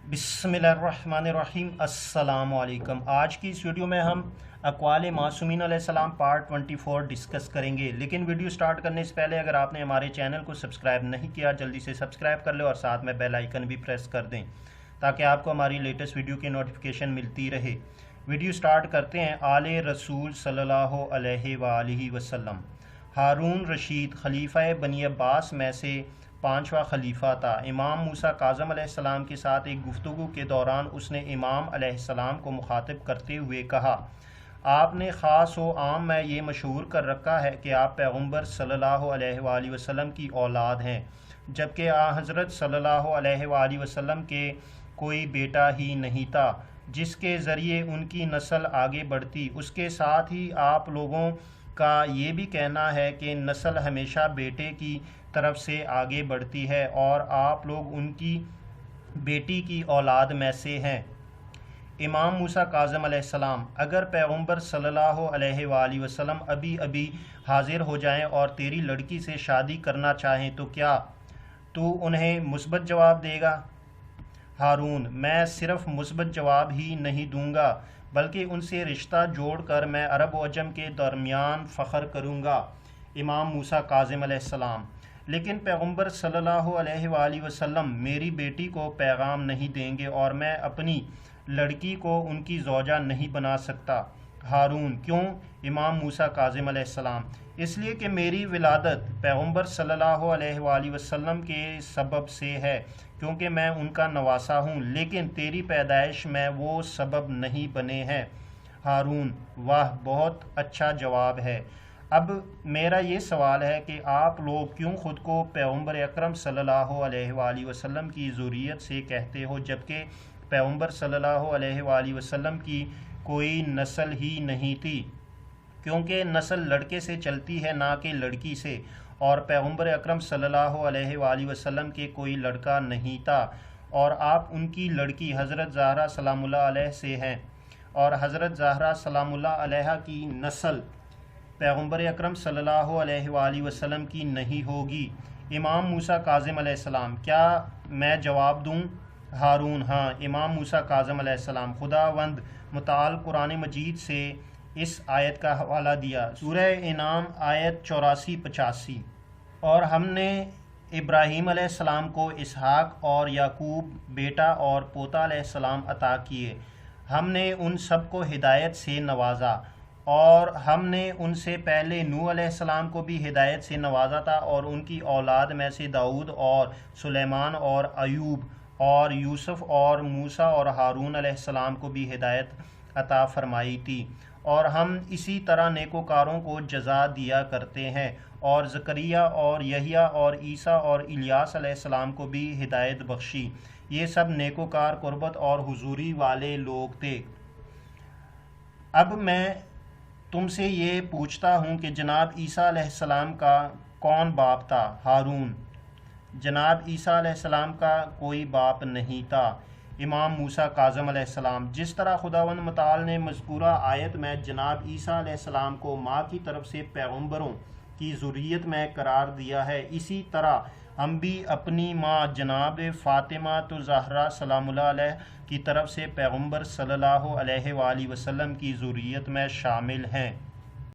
बिस्मिल्लाहिर्रहमानिर्रहीम। अस्सलाम वालेकुम। आज की इस वीडियो में हम अक़वाल मासूमीन अलैहिस्सलाम पार्ट 24 डिस्कस करेंगे। लेकिन वीडियो स्टार्ट करने से पहले अगर आपने हमारे चैनल को सब्सक्राइब नहीं किया जल्दी से सब्सक्राइब कर लें और साथ में बेल आइकन भी प्रेस कर दें ताकि आपको हमारी लेटेस्ट वीडियो की नोटिफिकेशन मिलती रहे। वीडियो स्टार्ट करते हैं। आले रसूल सल्लल्लाहु अलैहि वसल्लम। हारून रशीद खलीफा बनी अब्बास में से पांचवा खलीफा था। इमाम मूसा काज़म अलैहिस्सलाम के साथ एक गुफ्तगू के दौरान उसने इमाम अलैहिस्सलाम को मुखातिब करते हुए कहा, आपने ख़ास व आम में ये मशहूर कर रखा है कि आप पैगम्बर सल्लल्लाहु अलैहि वसल्लम की औलाद हैं, जबकि हज़रत सल्लल्लाहु अलैहि वसल्लम के कोई बेटा ही नहीं था जिसके ज़रिए उनकी नस्ल आगे बढ़ती। उसके साथ ही आप लोगों का ये भी कहना है कि नस्ल हमेशा बेटे की तरफ से आगे बढ़ती है और आप लोग उनकी बेटी की औलाद में से हैं। इमाम मूसा काज़म अलैहिस्सलाम, अगर पैगम्बर सल्लल्लाहु अलैहि वसल्लम अभी अभी हाजिर हो जाएं और तेरी लड़की से शादी करना चाहें तो क्या तू उन्हें मुस्बत जवाब देगा? हारून, मैं सिर्फ मुस्बत जवाब ही नहीं दूंगा बल्कि उनसे रिश्ता जोड़कर मैं अरब व अजम के दरमियान फ़ख्र करूंगा। इमाम मूसा काज़िम अलैहिस्सलाम, लेकिन पैगम्बर सल्लल्लाहु अलैहि वसल्लम मेरी बेटी को पैगाम नहीं देंगे और मैं अपनी लड़की को उनकी ज़ौजा नहीं बना सकता। हारून, क्यों? इमाम मूसा काज़िम अलैहिस्सलाम, इसलिए कि मेरी विलादत पैगम्बर सल्लल्लाहु अलैहि वसल्लम के सबब से है क्योंकि मैं उनका नवासा हूँ, लेकिन तेरी पैदाइश में वो सबब नहीं बने हैं। हारून, वाह, बहुत अच्छा जवाब है। अब मेरा ये सवाल है कि आप लोग क्यों ख़ुद को पैगम्बर अकरम सल्लल्लाहु अलैहि वसल्लम की ज़ुर्रियत से कहते हो जबकि पैगम्बर सल्लल्लाहु अलैहि वसल्लम की कोई नस्ल ही नहीं थी, क्योंकि नस्ल लड़के से चलती है ना कि लड़की से, और पैगम्बर अकरम सल्लल्लाहु अलैहि वसल्लम के कोई लड़का नहीं था और आप उनकी लड़की हज़रत ज़हरा सलामुल्लाह अलैहा से हैं और हज़रत ज़हरा सलामुल्लाह अलैहा की नस्ल पैगम्बर अकरम सल्लल्लाहु अलैहि वसल्लम की नहीं होगी। इमाम मूसा काज़िम अलैहिस्सलाम, क्या मैं जवाब दूँ? हारून, हाँ। इमाम मूसा काज़िम अलैहिस्सलाम, खुदावंद मुताल कुरान मजीद से इस आयत का हवाला दिया, सूरह इनाम आयत 84-85। और हमने इब्राहीम अलैहिस्सलाम को इसहाक और याकूब बेटा और पोता अलैहिस्सलाम अता किए। हमने उन सब को हिदायत से नवाजा और हमने उनसे पहले नूह अलैहिस्सलाम को भी हिदायत से नवाजा था और उनकी औलाद में से दाऊद और सुलेमान और अयूब और यूसुफ और मूसा और हारून अलैहिस्सलाम को भी हिदायत अता फरमाई थी। और हम इसी तरह नेकोकारों को जज़ा दिया करते हैं और ज़करिया और यहिया और ईसा और इलियास अलैहिस्सलाम को भी हिदायत बख्शी। ये सब नेकोकार, कुर्बत और हुजूरी वाले लोग थे। अब मैं तुमसे ये पूछता हूँ कि जनाब ईसा अलैहिस्सलाम का कौन बाप था? हारून, जनाब ईसा अलैहिस्सलाम का कोई बाप नहीं था। इमाम मूसा काज़िम अलैहिस्सलाम, जिस तरह खुदावंद मुताल ने मज़कूरा आयत में जनाब ईसा अलैहिस्सलाम को माँ की तरफ से पैगम्बरों की ज़ुर्रियत में करार दिया है, इसी तरह हम भी अपनी माँ जनाब फ़ातिमा तो ज़हरा सलामुल्लाह अलैहा की तरफ से पैगम्बर सल्लल्लाहु अलैहि वसल्लम की ज़ुर्रियत में शामिल हैं।